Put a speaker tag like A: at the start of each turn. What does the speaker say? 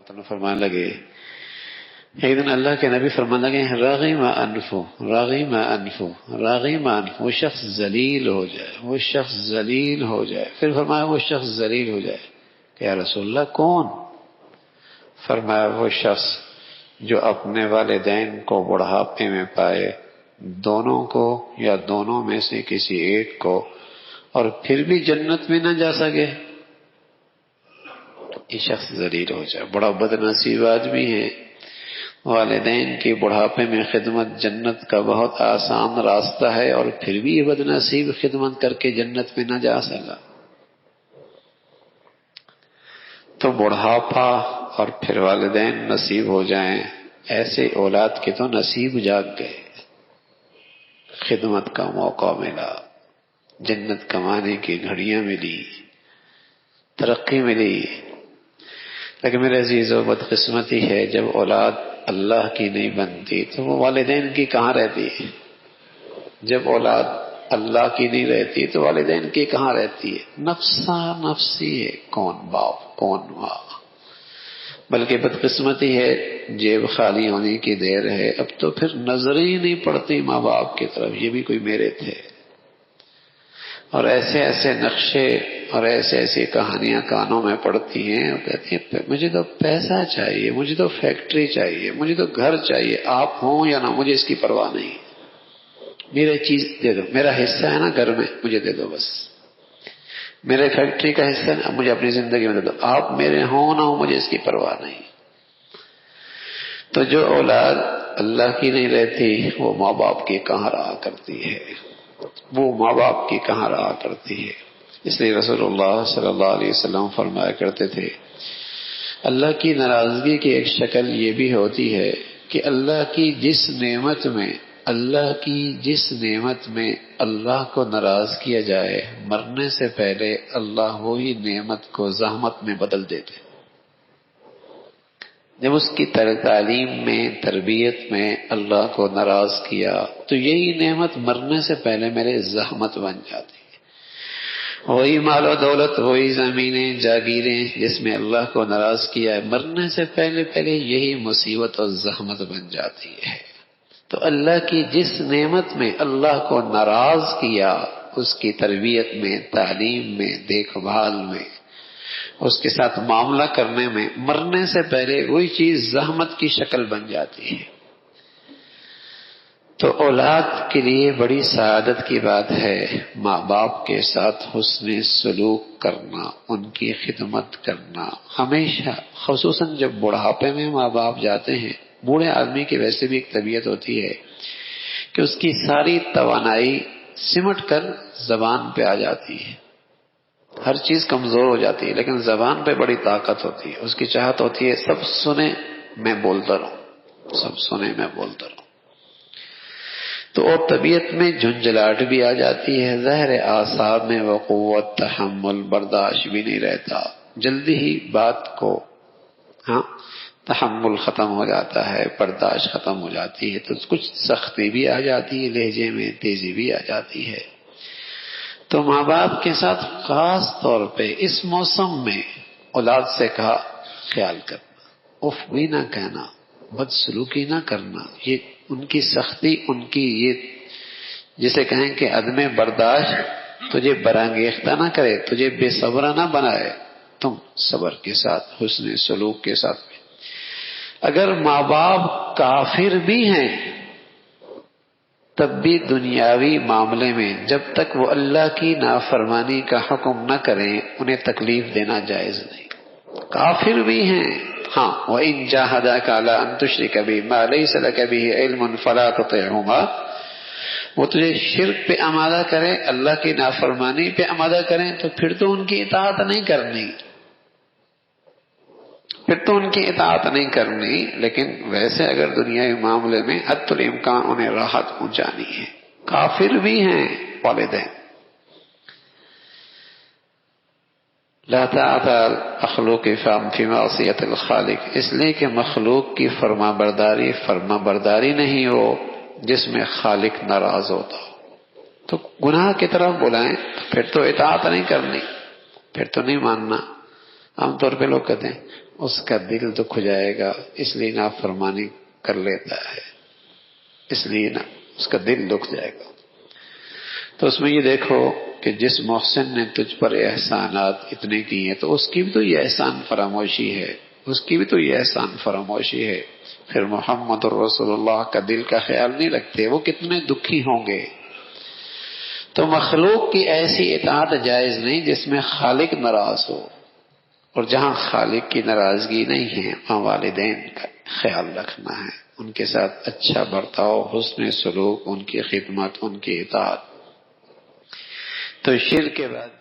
A: تعالیٰ فرمانے لگے، ایک دن اللہ کے نبی فرمانے لگے راغم انفو راغم انفو راغم انفو، وہ شخص ذلیل ہو جائے، وہ شخص ذلیل ہو جائے۔ پھر فرمایا وہ شخص ذلیل ہو جائے کہ یا رسول اللہ کون؟ فرمایا وہ شخص جو اپنے والدین کو بڑھاپے میں پائے، دونوں کو یا دونوں میں سے کسی ایک کو، اور پھر بھی جنت میں نہ جا سکے، یہ شخص ذلیل ہو جائے۔ بڑا بد نصیب آدمی ہے، والدین کی بڑھاپے میں خدمت جنت کا بہت آسان راستہ ہے، اور پھر بھی یہ بد نصیب خدمت کر کے جنت میں نہ جا سکا۔ تو بڑھاپا اور پھر والدین نصیب ہو جائیں، ایسے اولاد کے تو نصیب جاگ گئے، خدمت کا موقع ملا، جنت کمانے کی گھڑیاں ملی، ترقی ملی۔ لیکن میرے عزیزو، بدقسمتی ہے جب اولاد اللہ کی نہیں بنتی تو وہ والدین کی کہاں رہتی ہے؟ جب اولاد اللہ کی نہیں رہتی تو والدین کی کہاں رہتی ہے؟ نفسا نفسی ہے، کون باپ کون ماں۔ بلکہ بدقسمتی ہے جیب خالی ہونے کی دیر ہے، اب تو پھر نظر ہی نہیں پڑتی ماں باپ کی طرف، یہ بھی کوئی میرے تھے۔ اور ایسے ایسے نقشے اور ایسی کہانیاں کانوں میں پڑتی ہیں، اور کہتی ہیں مجھے تو پیسہ چاہیے، مجھے تو فیکٹری چاہیے، مجھے تو گھر چاہیے، آپ ہوں یا نہ مجھے اس کی پرواہ نہیں، میرے چیز دے دو، میرا حصہ ہے نا گھر میں مجھے دے دو، بس میرے فیکٹری کا حصہ ہے، مجھے اپنی زندگی میں دے دو، آپ میرے ہوں نہ ہوں مجھے اس کی پرواہ نہیں۔ تو جو اولاد اللہ کی نہیں رہتی وہ ماں باپ کی کہاں رہا کرتی ہے، وہ ماں باپ کی کہاں رہا کرتی ہے۔ اس لیے رسول اللہ صلی اللہ علیہ وسلم فرمایا کرتے تھے، اللہ کی ناراضگی کی ایک شکل یہ بھی ہوتی ہے کہ اللہ کی جس نعمت میں اللہ کو ناراض کیا جائے، مرنے سے پہلے اللہ وہی نعمت کو زحمت میں بدل دیتے۔ جب اس کی تعلیم میں، تربیت میں اللہ کو ناراض کیا تو یہی نعمت مرنے سے پہلے میرے زحمت بن جاتی ہے۔ وہی مال و دولت، وہی زمینیں جاگیریں جس میں اللہ کو ناراض کیا ہے، مرنے سے پہلے یہی مصیبت اور زحمت بن جاتی ہے۔ تو اللہ کی جس نعمت میں اللہ کو ناراض کیا، اس کی تربیت میں، تعلیم میں، دیکھ بھال میں، اس کے ساتھ معاملہ کرنے میں، مرنے سے پہلے وہی چیز زحمت کی شکل بن جاتی ہے۔ تو اولاد کے لیے بڑی سعادت کی بات ہے ماں باپ کے ساتھ حسن سلوک کرنا، ان کی خدمت کرنا ہمیشہ، خصوصاً جب بڑھاپے میں ماں باپ جاتے ہیں۔ بوڑھے آدمی کی ویسے بھی ایک طبیعت ہوتی ہے کہ اس کی ساری توانائی سمٹ کر زبان پہ آ جاتی ہے، ہر چیز کمزور ہو جاتی ہے، لیکن زبان پہ بڑی طاقت ہوتی ہے، اس کی چاہت ہوتی ہے سب سنے میں بولتا رہوں، سب سنے میں بولتا رہوں۔ تو اور طبیعت میں جھنجھلاہٹ بھی آ جاتی ہے، ظاہر اعصاب میں وہ قوت، تحمل، برداشت بھی نہیں رہتا، جلدی ہی بات کو تحمل ختم ہو جاتا ہے، برداشت ختم ہو جاتی ہے، تو کچھ سختی بھی آ جاتی ہے، لہجے میں تیزی بھی آ جاتی ہے۔ تو ماں باپ کے ساتھ خاص طور پہ اس موسم میں اولاد سے کہا خیال کرنا، اف بھی نہ کہنا، بدسلوکی نہ کرنا، یہ ان کی سختی، ان کی یہ جسے کہیں کہ عدم برداشت تجھے برانگیختہ نہ کرے، تجھے بے صبرہ نہ بنائے، تم صبر کے ساتھ، حسن سلوک کے ساتھ۔ اگر ماں باپ کافر بھی ہیں تب بھی دنیاوی معاملے میں جب تک وہ اللہ کی نافرمانی کا حکم نہ کریں انہیں تکلیف دینا جائز نہیں۔ کافر بھی ہیں، ہاں، وَإِن جَاهَدَاكَ عَلَىٰ أَن تُشْرِكَ بِي مَا لَيْسَ لَكَ بِهِ عِلْمٌ فَلَا تُطِعْهُمَا، وہ تجھے شرک پہ آمادہ کریں، اللہ کی نافرمانی پہ آمادہ کریں تو پھر تو ان کی اطاعت نہیں کرنی، لیکن ویسے اگر دنیاوی معاملے میں حد الامکان انہیں راحت پہنچانی ہے۔ کافر بھی ہیں والدین۔ لا طاعت مخلوق فی معصیت الخالق، اس لیے کہ مخلوق کی فرما برداری نہیں ہو جس میں خالق ناراض ہوتا ہو۔ تو گناہ کی طرف بلائیں پھر تو اطاعت نہیں کرنی، پھر تو نہیں ماننا۔ عام طور پہ لوگ کہتے ہیں اس کا دل دکھ ہو جائے گا، اس لیے نافرمانی کر لیتا ہے، اس لیے نا اس کا دل دکھ جائے گا۔ تو اس میں یہ دیکھو کہ جس محسن نے تجھ پر احسانات اتنے کیے تو اس کی بھی تو یہ احسان فراموشی ہے، اس کی بھی تو یہ احسان فراموشی ہے، پھر محمد رسول اللہ کا دل کا خیال نہیں رکھتے، وہ کتنے دکھی ہوں گے۔ تو مخلوق کی ایسی اطاعت جائز نہیں جس میں خالق ناراض ہو، اور جہاں خالق کی ناراضگی نہیں ہے وہاں والدین کا خیال رکھنا ہے، ان کے ساتھ اچھا برتاؤ، حسن سلوک، ان کی خدمت، ان کی اطاعت۔ تو شرک کے بعد